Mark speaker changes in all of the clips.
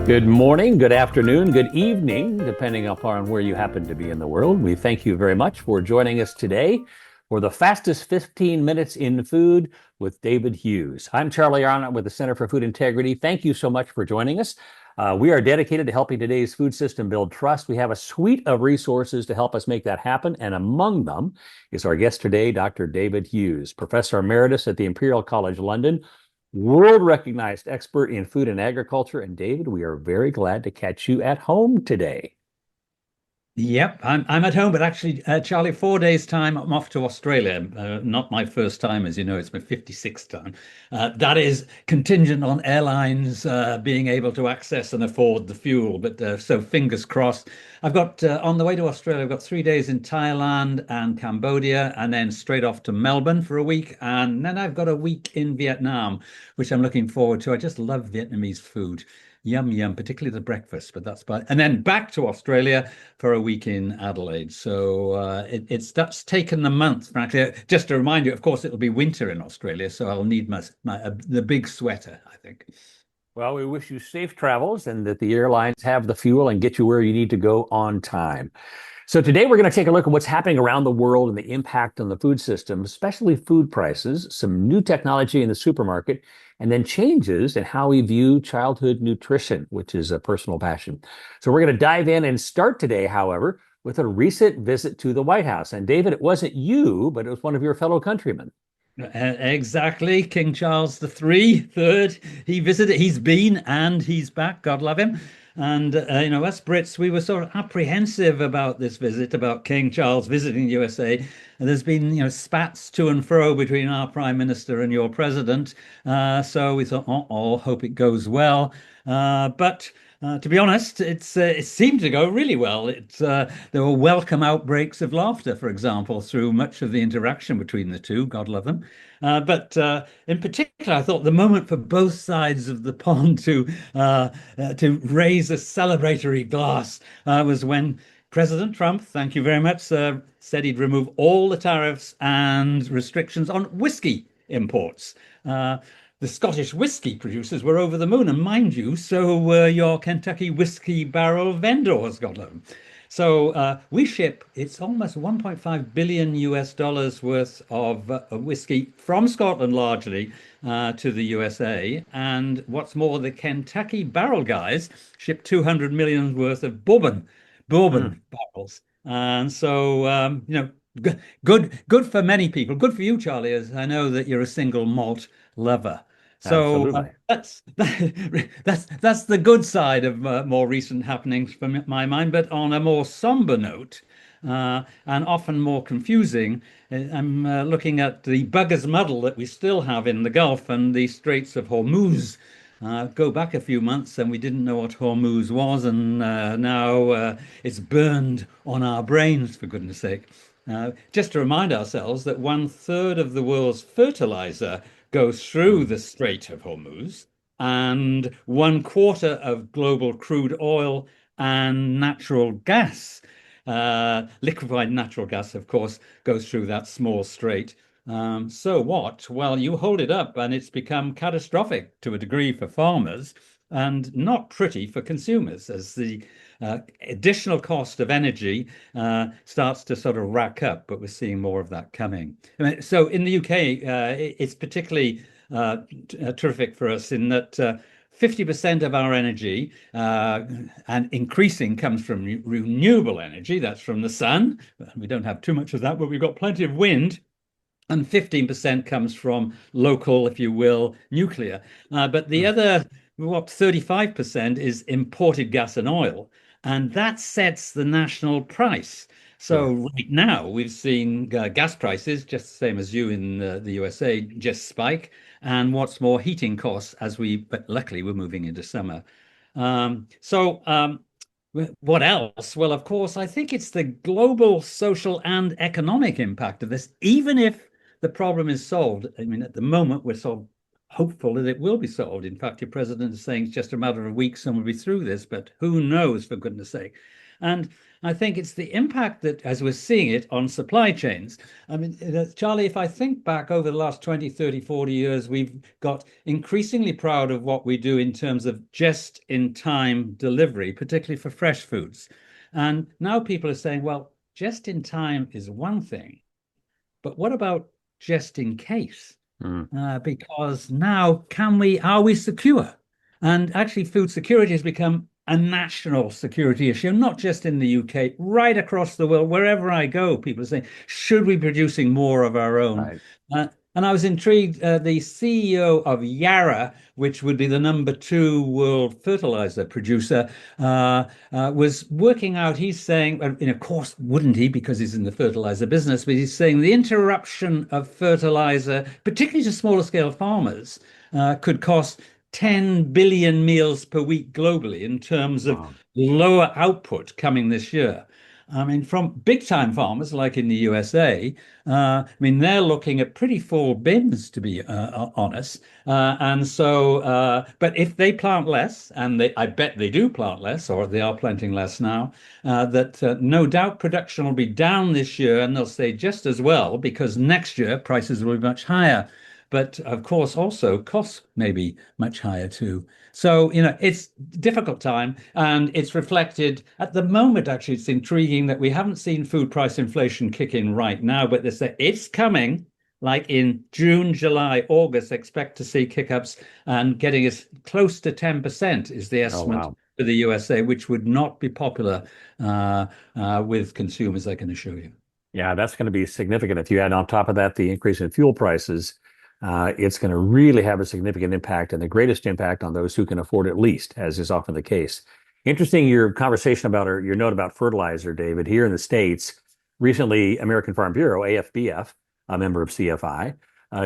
Speaker 1: Good morning, good afternoon, good evening, depending upon where you happen to be in the world. We thank you very much for joining us today for the fastest 15 minutes in food with David Hughes. I'm Charlie Arnot with the Center for Food Integrity. Thank you so much for joining us. We are dedicated to helping today's food system build trust. We have a suite of resources to help us make that happen, and among them is our guest today, Dr. David Hughes, Professor Emeritus at the Imperial College London, world-recognized expert in food and agriculture. And David, we are very glad to catch you at home today.
Speaker 2: Yep, I'm at home, but actually, Charlie, 4 days' time, I'm off to Australia. Not my first time, as you know, it's my 56th time. That is contingent on airlines being able to access and afford the fuel. But so fingers crossed. I've got on the way to Australia, I've got 3 days in Thailand and Cambodia, and then straight off to Melbourne for a week, and then I've got a week in Vietnam, which I'm looking forward to. I just love Vietnamese food. Yum, yum, particularly the breakfast, but and then back to Australia for a week in Adelaide. So that's taken the month, frankly. Just to remind you, of course, it'll be winter in Australia, so I'll need the big sweater, I think.
Speaker 1: Well, we wish you safe travels and that the airlines have the fuel and get you where you need to go on time. So today we're going to take a look at what's happening around the world and the impact on the food system, especially food prices, some new technology in the supermarket, and then changes in how we view childhood nutrition, which is a personal passion. So we're going to dive in and start today, however, with a recent visit to the White House. And David, it wasn't you, but it was one of your fellow countrymen.
Speaker 2: Exactly. King Charles III. He visited, he's been and he's back. God love him. And, us Brits, we were sort of apprehensive about this visit, about King Charles visiting the USA. And there's been, spats to and fro between our Prime Minister and your President. So we thought, hope it goes well. But to be honest, it seemed to go really well. There were welcome outbreaks of laughter, for example, through much of the interaction between the two. God love them. But in particular, I thought the moment for both sides of the pond to raise a celebratory glass was when President Trump, thank you very much, sir, said he'd remove all the tariffs and restrictions on whiskey imports. The Scottish whiskey producers were over the moon, and mind you, so were your Kentucky whiskey barrel vendors, God love them. So we ship, it's almost 1.5 billion US dollars worth of whiskey from Scotland largely to the USA. And what's more, the Kentucky barrel guys ship 200 million worth of bourbon barrels. And so, good for many people. Good for you, Charlie, as I know that you're a single malt lover. So
Speaker 1: Absolutely.
Speaker 2: that's the good side of more recent happenings from my mind. But on a more somber note, and often more confusing, I'm looking at the bugger's muddle that we still have in the Gulf and the Straits of Hormuz. Go back a few months and we didn't know what Hormuz was, and now it's burned on our brains, for goodness sake. Just to remind ourselves that 1/3 of the world's fertilizer goes through the Strait of Hormuz, and 1/4 of global crude oil and natural gas, liquefied natural gas, of course, goes through that small strait. So what? Well, you hold it up, and it's become catastrophic to a degree for farmers and not pretty for consumers as the additional cost of energy starts to sort of rack up, but we're seeing more of that coming. I mean, so in the UK, it's particularly terrific for us in that 50% of our energy and increasing comes from renewable energy. That's from the sun. We don't have too much of that, but we've got plenty of wind. And 15% comes from local, if you will, nuclear. But the other, 35% is imported gas and oil. And that sets the national price. So right now we've seen gas prices, just the same as you in the USA, just spike. And what's more, heating costs but luckily we're moving into summer. What else? Well, of course, I think it's the global social and economic impact of this, even if the problem is solved. I mean, at the moment, we're so hopeful that it will be solved. In fact, your president is saying it's just a matter of weeks and we'll be through this, but who knows, for goodness sake. And I think it's the impact that, as we're seeing it on supply chains. I mean, Charlie, if I think back over the last 20, 30, 40 years, we've got increasingly proud of what we do in terms of just-in-time delivery, particularly for fresh foods. And now people are saying, well, just-in-time is one thing, but what about just in case?
Speaker 1: Mm.
Speaker 2: Because now are we secure? And actually, food security has become a national security issue, not just in the UK, right across the world. Wherever I go, people are saying, should we be producing more of our own?
Speaker 1: Right.
Speaker 2: And I was intrigued. The CEO of Yara, which would be the number 2 world fertilizer producer, was working out. He's saying, and of course, wouldn't he, because he's in the fertilizer business, but he's saying the interruption of fertilizer, particularly to smaller scale farmers, could cost 10 billion meals per week globally in terms of
Speaker 1: Wow.
Speaker 2: lower output coming this year. I mean, from big time farmers like in the USA, I mean, they're looking at pretty full bins, to be honest. But if they plant less, and I bet they do plant less, or they are planting less now, that no doubt production will be down this year, and they'll stay just as well because next year prices will be much higher. But of course, also costs may be much higher too. So, it's a difficult time, and it's reflected at the moment. Actually, it's intriguing that we haven't seen food price inflation kick in right now, but they say it's coming. Like in June, July, August, expect to see kick-ups and getting as close to 10% is the
Speaker 1: Oh,
Speaker 2: estimate
Speaker 1: wow.
Speaker 2: for the USA, which would not be popular with consumers, I can assure you.
Speaker 1: Yeah, that's going to be significant. If you add on top of that the increase in fuel prices, it's going to really have a significant impact and the greatest impact on those who can afford it least, as is often the case. Interesting, your conversation about or your note about fertilizer, David. Here in the States, recently, American Farm Bureau, AFBF, a member of CFI,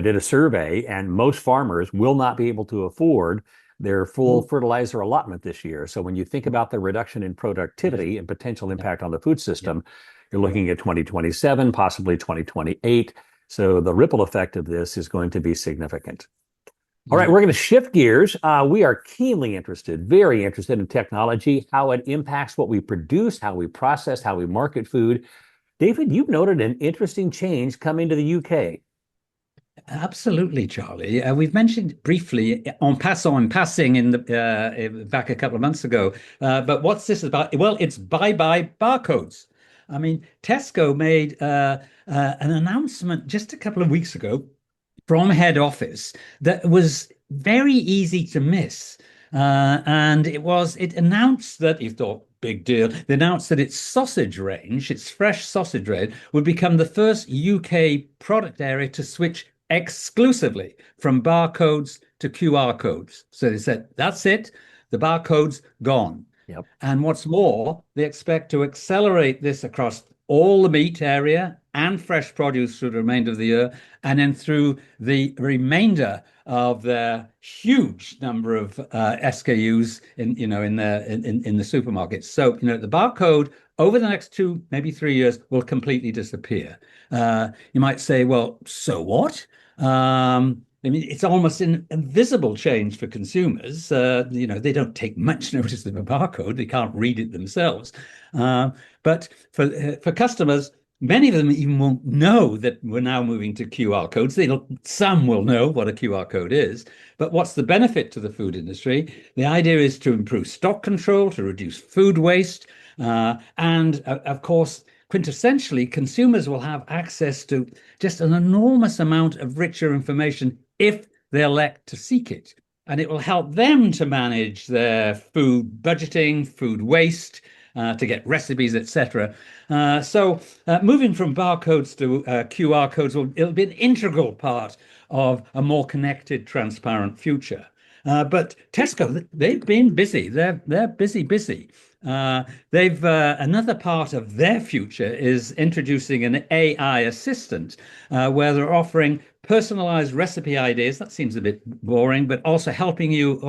Speaker 1: did a survey, and most farmers will not be able to afford their full
Speaker 2: Oh,
Speaker 1: fertilizer allotment this year. So when you think about the reduction in
Speaker 2: yes.
Speaker 1: productivity and potential
Speaker 2: Yeah.
Speaker 1: impact on the food
Speaker 2: Yeah.
Speaker 1: system, you're
Speaker 2: Yeah.
Speaker 1: looking at 2027, possibly 2028. So the ripple effect of this is going to be significant. All right,
Speaker 2: Yeah.
Speaker 1: we're going to shift gears. We are keenly interested, very interested in technology, how it impacts what we produce, how we process, how we market food. David, you've noted an interesting change coming to the UK.
Speaker 2: Absolutely, Charlie. We've mentioned briefly en passing in the back a couple of months ago. But what's this about? Well, it's bye-bye barcodes. I mean, Tesco made an announcement just a couple of weeks ago from head office that was very easy to miss. And it announced that you thought, big deal. They announced that its sausage range, its fresh sausage range, would become the first UK product area to switch exclusively from barcodes to QR codes. So they said, that's it, the barcode's gone.
Speaker 1: Yep.
Speaker 2: And what's more, they expect to accelerate this across all the meat area and fresh produce through the remainder of the year, and then through the remainder of their huge number of SKUs in the supermarkets. So the barcode over the next 2, maybe 3 years will completely disappear. You might say, well, so what? I mean, it's almost an invisible change for consumers. They don't take much notice of a barcode; they can't read it themselves. But for customers, many of them even won't know that we're now moving to QR codes. Some will know what a QR code is, but what's the benefit to the food industry? The idea is to improve stock control, to reduce food waste, and of course, quintessentially, consumers will have access to just an enormous amount of richer information if they elect to seek it. And it will help them to manage their food budgeting, food waste, to get recipes, etc. Moving from barcodes to QR codes, it'll be an integral part of a more connected, transparent future. But Tesco, they've been busy. They're busy. They've Another part of their future is introducing an AI assistant, where they're offering personalized recipe ideas. That seems a bit boring, but also helping you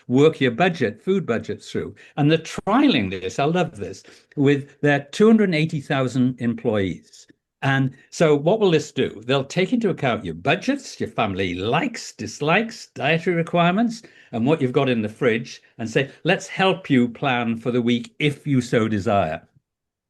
Speaker 2: work your food budget through. And they're trialing this. I love this with their 280,000 employees. And so, what will this do? They'll take into account your budgets, your family likes, dislikes, dietary requirements, and what you've got in the fridge, and say, let's help you plan for the week if you so desire.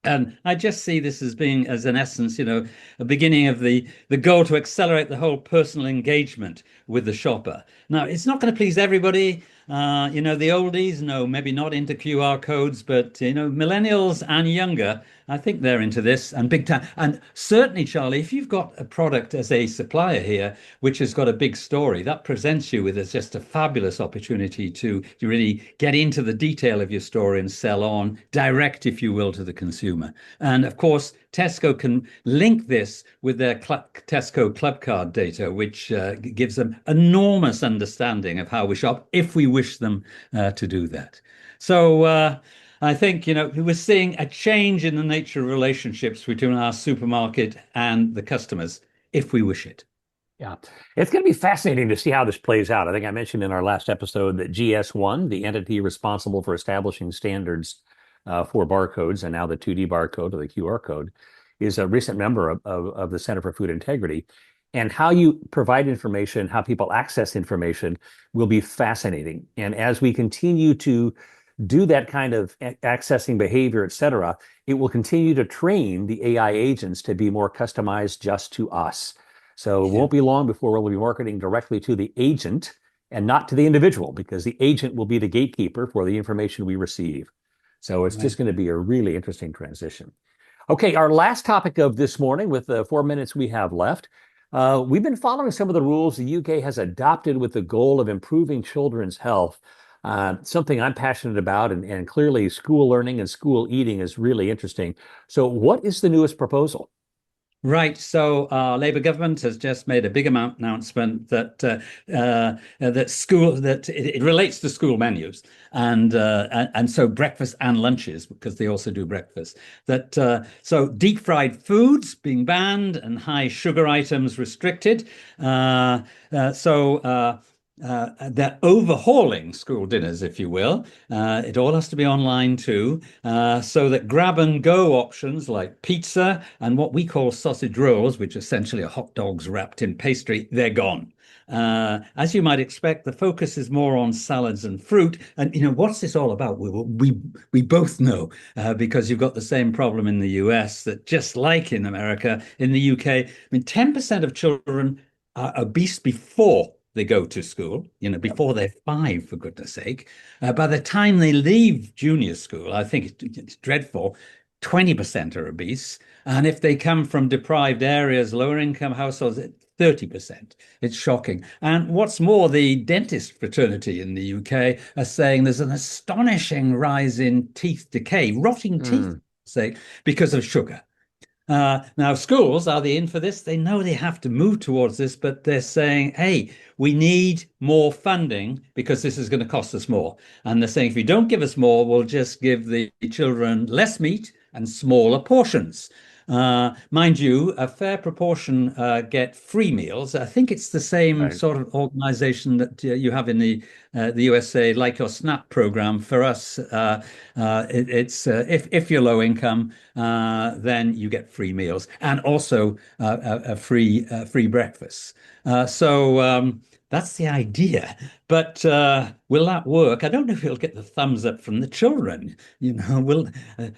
Speaker 2: And I just see this as being, as an essence, a beginning of the goal to accelerate the whole personal engagement with the shopper. Now, it's not going to please everybody. The oldies, no, maybe not into QR codes, but millennials and younger, I think they're into this and big time. And certainly, Charlie, if you've got a product as a supplier here, which has got a big story, that presents you with as just a fabulous opportunity to really get into the detail of your story and sell on direct, if you will, to the consumer. And of course, Tesco can link this with their Tesco Club Card data, which gives them enormous understanding of how we shop if we wish them to do that. So I think, we're seeing a change in the nature of relationships between our supermarket and the customers if we wish it.
Speaker 1: Yeah, it's going to be fascinating to see how this plays out. I think I mentioned in our last episode that GS1, the entity responsible for establishing standards for barcodes, and now the 2D barcode or the QR code, is a recent member of the Center for Food Integrity. And how you provide information, how people access information will be fascinating. And as we continue to do that kind of accessing behavior, et cetera, it will continue to train the AI agents to be more customized just to us. So it won't be long before we'll be marketing directly to the agent and not to the individual, because the agent will be the gatekeeper for the information we receive. So it's just going to be a really interesting transition. Okay, our last topic of this morning, with the 4 minutes we have left, we've been following some of the rules the UK has adopted with the goal of improving children's health. Something I'm passionate about, and clearly school learning and school eating is really interesting. So what is the newest proposal?
Speaker 2: Right. So our Labour government has just made a big announcement that it relates to school menus and so breakfast and lunches, because they also do breakfast. So deep fried foods being banned and high sugar items restricted. They're overhauling school dinners, if you will. It all has to be online too, so that grab and go options like pizza and what we call sausage rolls, which essentially are hot dogs wrapped in pastry, they're gone. As you might expect, the focus is more on salads and fruit. And what's this all about? We both know, because you've got the same problem in the US, that just like in America, in the UK, I mean, 10% of children are obese before they go to school, before they're 5, for goodness sake. By the time they leave junior school, I think it's dreadful, 20% are obese. And if they come from deprived areas, lower income households, 30%. It's shocking. And what's more, the dentist fraternity in the UK are saying there's an astonishing rise in teeth decay, rotting teeth, say, because of sugar. Now, schools, are they in for this? They know they have to move towards this, but they're saying, hey, we need more funding because this is going to cost us more. And they're saying, if you don't give us more, we'll just give the children less meat and smaller portions. Mind you, a fair proportion get free meals. I think it's the same sort of organization that you have in the USA, like your SNAP program. For us, it's if you're low income, then you get free meals and also a free breakfast. So that's the idea. But will that work? I don't know if it'll get the thumbs up from the children. Will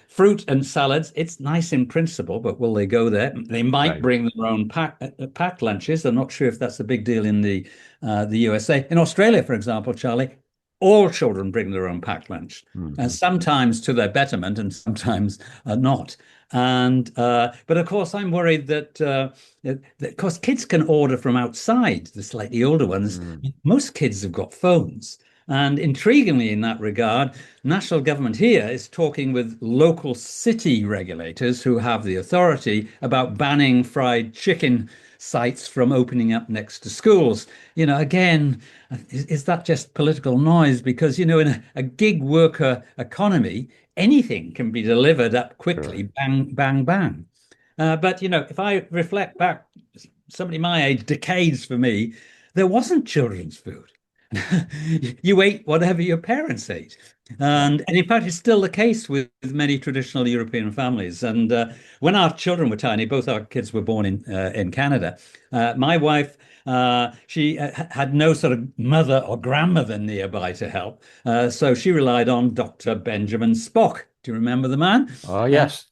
Speaker 2: fruit and salads, it's nice in principle, but will they go there? They might bring their own packed lunches. I'm not sure if that's a big deal in the USA. In Australia, for example, Charlie, all children bring their own packed lunch, sometimes to their betterment and sometimes not. And but of course, I'm worried that of course kids can order from outside. The slightly older ones, most kids have got phones. And intriguingly, in that regard, national government here is talking with local city regulators who have the authority about banning fried chicken sites from opening up next to schools. Again, is that just political noise? Because, in a gig worker economy, anything can be delivered up quickly, bang, bang, bang. But, if I reflect back, somebody my age, decades for me, there wasn't children's food. You ate whatever your parents ate. And in fact, it's still the case with many traditional European families. And when our children were tiny, both our kids were born in Canada. My wife, she had no sort of mother or grandmother nearby to help. So she relied on Dr. Benjamin Spock. Do you remember the man?
Speaker 1: Oh,
Speaker 2: Uh,
Speaker 1: yes.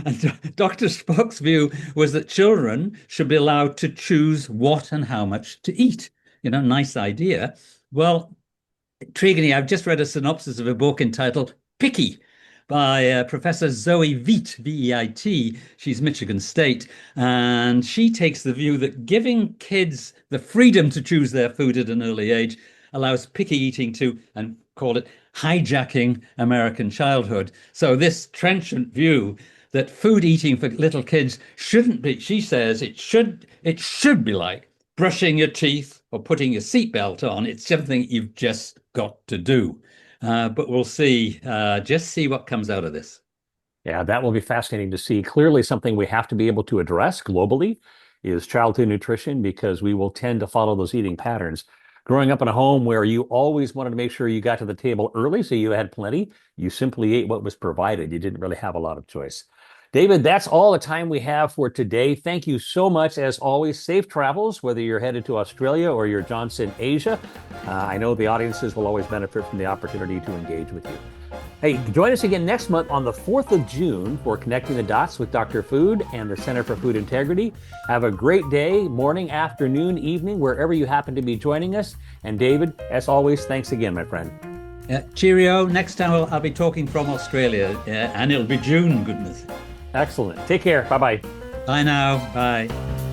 Speaker 2: and Dr. Spock's view was that children should be allowed to choose what and how much to eat. Nice idea. Well, intriguingly, I've just read a synopsis of a book entitled Picky by Professor Zoe Veit, V-E-I-T. She's Michigan State. And she takes the view that giving kids the freedom to choose their food at an early age allows picky eating to, and call it hijacking American childhood. So this trenchant view that food eating for little kids shouldn't be, she says, it should be like brushing your teeth or putting your seatbelt on. It's something you've just got to do. But we'll see, just see what comes out of this.
Speaker 1: Yeah, that will be fascinating to see. Clearly, something we have to be able to address globally is childhood nutrition because we will tend to follow those eating patterns. Growing up in a home where you always wanted to make sure you got to the table early so you had plenty, you simply ate what was provided. You didn't really have a lot of choice. David, that's all the time we have for today. Thank you so much. As always, safe travels, whether you're headed to Australia or you're Johnson, Asia. I know the audiences will always benefit from the opportunity to engage with you. Hey, join us again next month on the 4th of June for Connecting the Dots with Dr. Food and the Center for Food Integrity. Have a great day, morning, afternoon, evening, wherever you happen to be joining us. And David, as always, thanks again, my friend.
Speaker 2: Cheerio. Next time I'll be talking from Australia, and it'll be June, goodness.
Speaker 1: Excellent. Take care. Bye-bye.
Speaker 2: Bye now. Bye.